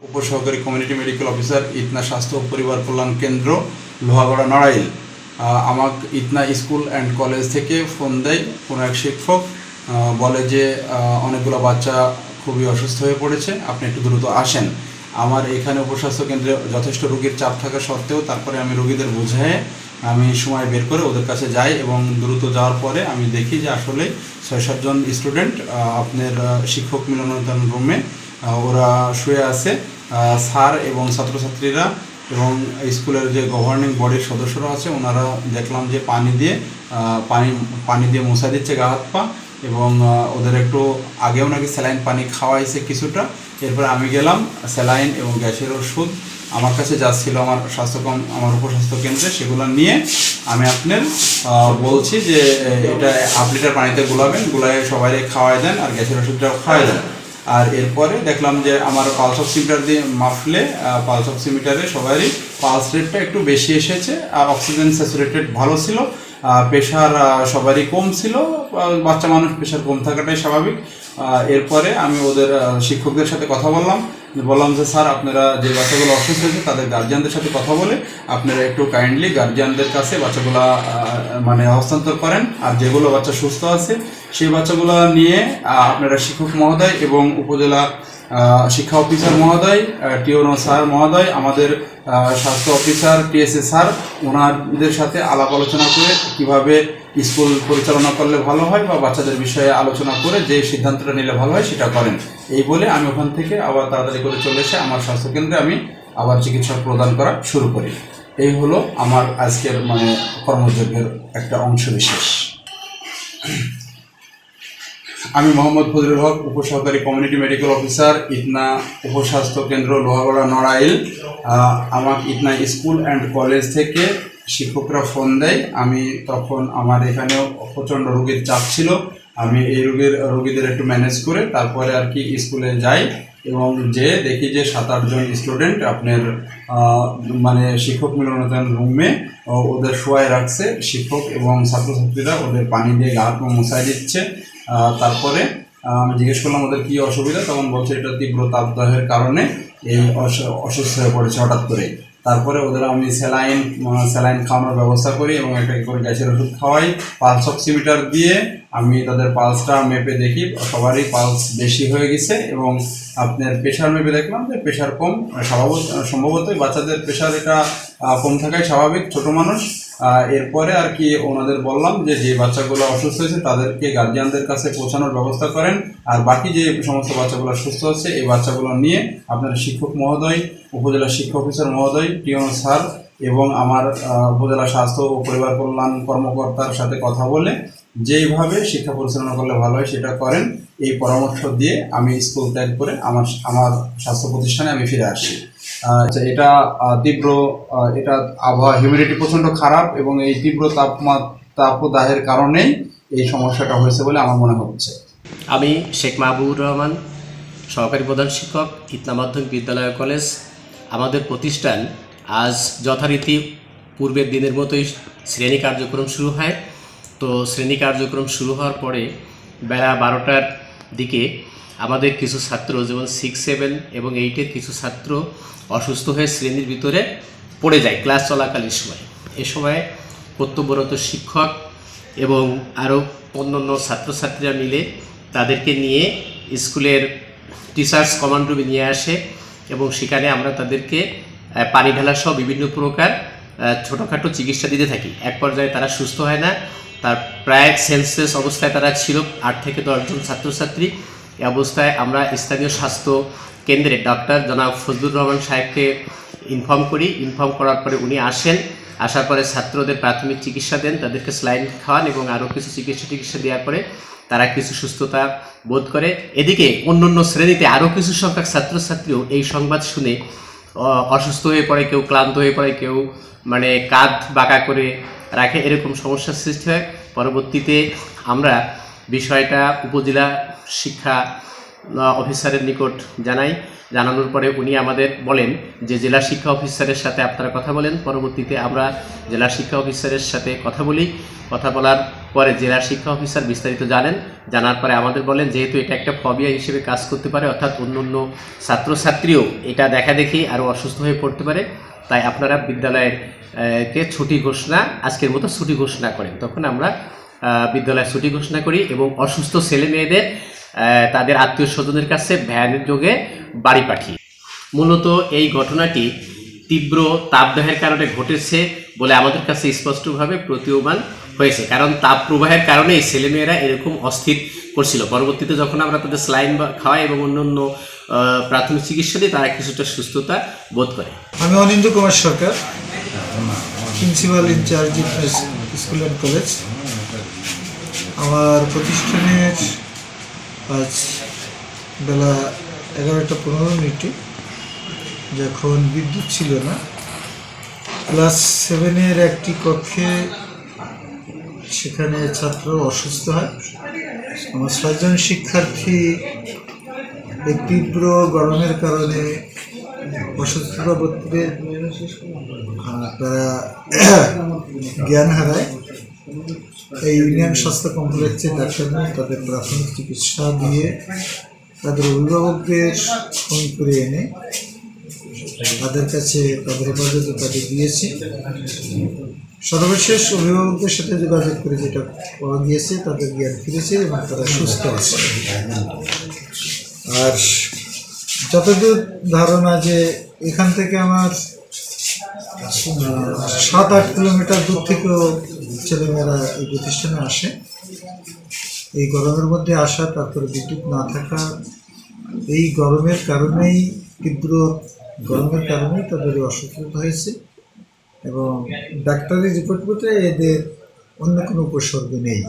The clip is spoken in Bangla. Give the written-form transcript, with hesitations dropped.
উপসহকারী কমিউনিটি মেডিকেল অফিসার ইতনা স্বাস্থ্য ও পরিবার কল্যাণ কেন্দ্র লোহাগড়া নড়াইল। আমাকে ইতনা স্কুল অ্যান্ড কলেজ থেকে ফোন দেয় কোনো এক শিক্ষক, বলে যে অনেকগুলো বাচ্চা খুবই অসুস্থ হয়ে পড়েছে, আপনি একটু দ্রুত আসেন। আমার এখানে উপস্বাস্থ্য কেন্দ্রে যথেষ্ট রোগীর চাপ থাকা সত্ত্বেও তারপরে আমি রোগীদের বুঝিয়ে আমি সময় বের করে ওদের কাছে যাই এবং দ্রুত যাওয়ার পরে আমি দেখি যে আসলে ৬-৭ জন স্টুডেন্ট আপনার শিক্ষক মিলনায়তন রুমে ওরা শুয়ে আছে। স্যার এবং ছাত্রছাত্রীরা এবং স্কুলের যে গভর্নিং বডির সদস্যরা আছে ওনারা দেখলাম যে পানি দিয়ে মোছা দিচ্ছে গা হাত পা, এবং ওদের একটু আগেও নাকি স্যালাইন পানি খাওয়াইছে কিছুটা। এরপর আমি গেলাম স্যালাইন এবং গ্যাসের ওষুধ আমার কাছে যা ছিল আমার উপস্বাস্থ্য কেন্দ্রে সেগুলো নিয়ে আমি আপনার বলছি যে এটা 1/2 লিটার পানিতে গুলায় সবাই খাওয়াই দেন আর গ্যাসের ওষুধটাও খাওয়াই দেন। আর এরপরে দেখলাম যে আমার পালস অক্সিমিটার দিয়ে মাপলে পালস অক্সিমিটারে সবারই পালস রেটটা একটু বেশি এসেছে আর অক্সিজেন স্যাচুরেটেড ভালো ছিল। প্রেশার সবারই কম ছিল, বাচ্চা মানুষ প্রেশার কম থাকাটাই স্বাভাবিক। এরপরে আমি ওদের শিক্ষকদের সাথে কথা বললাম যে স্যার আপনারা যে বাচ্চাগুলো অসুস্থ হয়েছে তাদের গার্জিয়ানদের সাথে কথা বলে আপনারা একটু কাইন্ডলি গার্জিয়ানদের কাছে বাচ্চাগুলো হস্তান্তর করেন, আর যেগুলো বাচ্চা সুস্থ আছে সেই বাচ্চাগুলো নিয়ে আপনারা শিক্ষক মহোদয় এবং উপজেলা শিক্ষা অফিসার মহোদয়, টিওনো স্যার মহোদয়, আমাদের স্বাস্থ্য অফিসার টিএসএ স্যার, ওনাদের সাথে আলাপ আলোচনা করে কিভাবে স্কুল পরিচালনা করলে ভালো হয় বা বাচ্চাদের বিষয়ে আলোচনা করে যে সিদ্ধান্তটা নিলে ভালো হয় সেটা করেন। এই বলে আমি ওখান থেকে আবার তাড়াতাড়ি করে চলে এসে আমার স্বাস্থ্যকেন্দ্রে আমি আবার চিকিৎসা প্রদান করা শুরু করি। এই হলো আমার আজকের কর্মযজ্ঞের একটা অংশ বিশেষ। আমি মোহাম্মদ ফজলুল হক, উপসহকারী কমিউনিটি মেডিকেল অফিসার, ইতনা উপস্বাস্থ্য কেন্দ্র লোহাগড়া নড়াইল। আমাকে ইতনা স্কুল অ্যান্ড কলেজ থেকে শিক্ষকরা ফোন দেয়। আমি তখন আমার এখানেও প্রচণ্ড রোগীর চাপ ছিল, আমি এই রোগীদের একটু ম্যানেজ করে তারপরে আর কি স্কুলে যাই এবং যে দেখি যে 7-8 জন স্টুডেন্ট আপনার শিক্ষক মিলনায়তন রুমে ওদের শোয়ায় রাখছে শিক্ষক এবং ছাত্রছাত্রীরা ওদের পানি দিয়ে গা হাত পা মোছায় দিচ্ছে। তারপরে আমি জিজ্ঞেস করলাম ওদের কী অসুবিধা, তখন বলছে এটা তীব্র তাপদাহের কারণে এই অসুস্থ হয়ে পড়েছে হঠাৎ করে। তারপরে ওদের আমি স্যালাইন খাওয়ানোর ব্যবস্থা করি এবং একটা করে গ্যাসের ওষুধ খাওয়াই। পালস অক্সিমিটার দিয়ে আমি তাদের পালসটা মেপে দেখি সবারই পালস বেশি হয়ে গেছে এবং আপনার প্রেশার মেপে দেখলাম যে প্রেশার কম। সম্ভবত বাচ্চাদের প্রেশার এটা কম থাকাই স্বাভাবিক, ছোট মানুষ। এরপরে আর কি ওনাদের বললাম যে বাচ্চাগুলো অসুস্থ হয়েছে তাদেরকে গার্জিয়ানদের কাছে পৌঁছানোর ব্যবস্থা করেন, আর বাকি যে সমস্ত বাচ্চাগুলো সুস্থ হচ্ছে এই বাচ্চাগুলো নিয়ে আপনার শিক্ষক মহোদয়, উপজেলা শিক্ষা অফিসার মহোদয়, টিওনো স্যার এবং আমার উপজেলা স্বাস্থ্য ও পরিবার কল্যাণ কর্মকর্তার সাথে কথা বলে যেইভাবে শিক্ষা পরিচালনা করলে ভালো হয় সেটা করেন। এই পরামর্শ দিয়ে আমি স্কুল ত্যাগ করে আমার স্বাস্থ্য প্রতিষ্ঠানে আমি ফিরে আসি। এটা এটা আবহাওয়া হিউমিডিটি প্রচণ্ড খারাপ এবং এই তীব্র তাপদাহের কারণেই এই সমস্যাটা হয়েছে বলে আমার মনে হচ্ছে। আমি শেখ মাহবুবুর রহমান, সহকারী প্রধান শিক্ষক, ইতনা মাধ্যমিক বিদ্যালয় কলেজ। আমাদের প্রতিষ্ঠান আজ যথারীতি পূর্বের দিনের মতোই শ্রেণী কার্যক্রম শুরু হয়। তো শ্রেণী কার্যক্রম শুরু হওয়ার পরে বেলা 12টার দিকে আমাদের কিছু ছাত্র, যেমন 6, 7 এবং 8-এর কিছু ছাত্র অসুস্থ হয়ে শ্রেণীর ভিতরে পড়ে যায় ক্লাস চলাকালীন সময়। এ সময় কর্তব্যরত শিক্ষক এবং আরও অন্যান্য ছাত্রছাত্রীরা মিলে তাদেরকে নিয়ে স্কুলের টিচার্স কমান্ড রুমে নিয়ে আসে এবং সেখানে আমরা তাদেরকে পানি ঢালা সহ বিভিন্ন প্রকার ছোটোখাটো চিকিৎসা দিতে থাকি। এক পর্যায়ে তারা সুস্থ হয় না, তার প্রায় সেন্সলেস অবস্থায় তারা ছিল 8 থেকে 10 জন ছাত্রছাত্রী। এই অবস্থায় আমরা স্থানীয় স্বাস্থ্য কেন্দ্রে ডক্টর জনাব ফজলুর রহমান সাহেবকে ইনফর্ম করার পরে উনি আসেন। আসার পরে ছাত্রদের প্রাথমিক চিকিৎসা দেন, তাদেরকে স্যালাইন খাওয়ান এবং আরও কিছু চিকিৎসা দেওয়ার পরে তারা কিছু সুস্থতা বোধ করে। এদিকে অন্যান্য শ্রেণীতে আরও কিছু সংখ্যক ছাত্রছাত্রীও এই সংবাদ শুনে অসুস্থ হয়ে পড়ে, কেউ ক্লান্ত হয়ে পড়ে, কেউ কাঁধ বাঁকা করে রাখে, এরকম সমস্যার সৃষ্টি হয়। পরবর্তীতে আমরা বিষয়টা উপজেলা শিক্ষা অফিসারের নিকট জানানোর পরে উনি আমাদের বলেন যে জেলা শিক্ষা অফিসারের সাথে আপনারা কথা বলেন। পরবর্তীতে আমরা জেলা শিক্ষা অফিসারের সাথে কথা বলি। কথা বলার পরে জেলা শিক্ষা অফিসার বিস্তারিত জানার পরে আমাদের বলেন যেহেতু এটা একটা ফবিয়া হিসেবে কাজ করতে পারে, অর্থাৎ অন্য অন্য ছাত্রছাত্রীও এটা দেখা দেখি আরও অসুস্থ হয়ে পড়তে পারে, তাই আপনারা বিদ্যালয়ের কে ছুটি ঘোষণা, আজকের মতো ছুটি ঘোষণা করেন। তখন আমরা বিদ্যালয়ে ছুটি ঘোষণা করি এবং অসুস্থ ছেলে মেয়েদের তাদের আত্মীয় স্বজনের কাছে ভ্যানের যোগে বাড়ি পাঠি। মূলত এই ঘটনাটি তীব্র তাপদাহের কারণে ঘটেছে বলে আমাদের কাছে স্পষ্টভাবে প্রতীয়মান হয়েছে, কারণ তাপ প্রবাহের কারণে এই ছেলেমেয়েরা এরকম অস্থির করছিল। পরবর্তীতে যখন আমরা তাদের স্লাইন খাওয়াই এবং অন্যান্য প্রাথমিক চিকিৎসা দিই, তারা কিছুটা সুস্থতা বোধ করে। আমি Anindya Kumar Sarkar, principal in charge school and college. আমার প্রতিষ্ঠানের আজ বেলা 11:15 যখন বিদ্যুৎ ছিল না, ক্লাস 7-এর একটি কক্ষে সেখানে ছাত্র অসুস্থ হয়। আমার 6 জন শিক্ষার্থী এই তীব্র গরমের কারণে অসুস্থতা বোধ করে তারা জ্ঞান হারায়। এই ইউনিয়ন স্বাস্থ্য কমপ্লেক্সে ডাক্তার নিয়ে তাদের প্রাথমিক চিকিৎসা দিয়ে তাদের অভিভাবকদের ফোন করে এনে তাদের কাছে তাদের হেফাজতে তাদের দিয়েছি। সর্বশেষ অভিভাবকদের সাথে যোগাযোগ করে যেটা পাওয়া গিয়েছে, তাদের জ্ঞান ফিরেছে এবং তারা সুস্থ আছে। আর যতদূর ধারণা যে এখান থেকে আমার 7-8 কিলোমিটার দূর থেকেও ছেলেমেয়েরা এই প্রতিষ্ঠানে আসে। এই গরমের মধ্যে আসা, তারপরে বিদ্যুৎ না থাকা, এই গরমের কারণেই, তীব্র গরমের কারণেই তাদের অসুস্থতা হয়েছে এবং ডাক্তারি রিপোর্ট মতে এদের অন্য কোনো উপসর্গ নেই।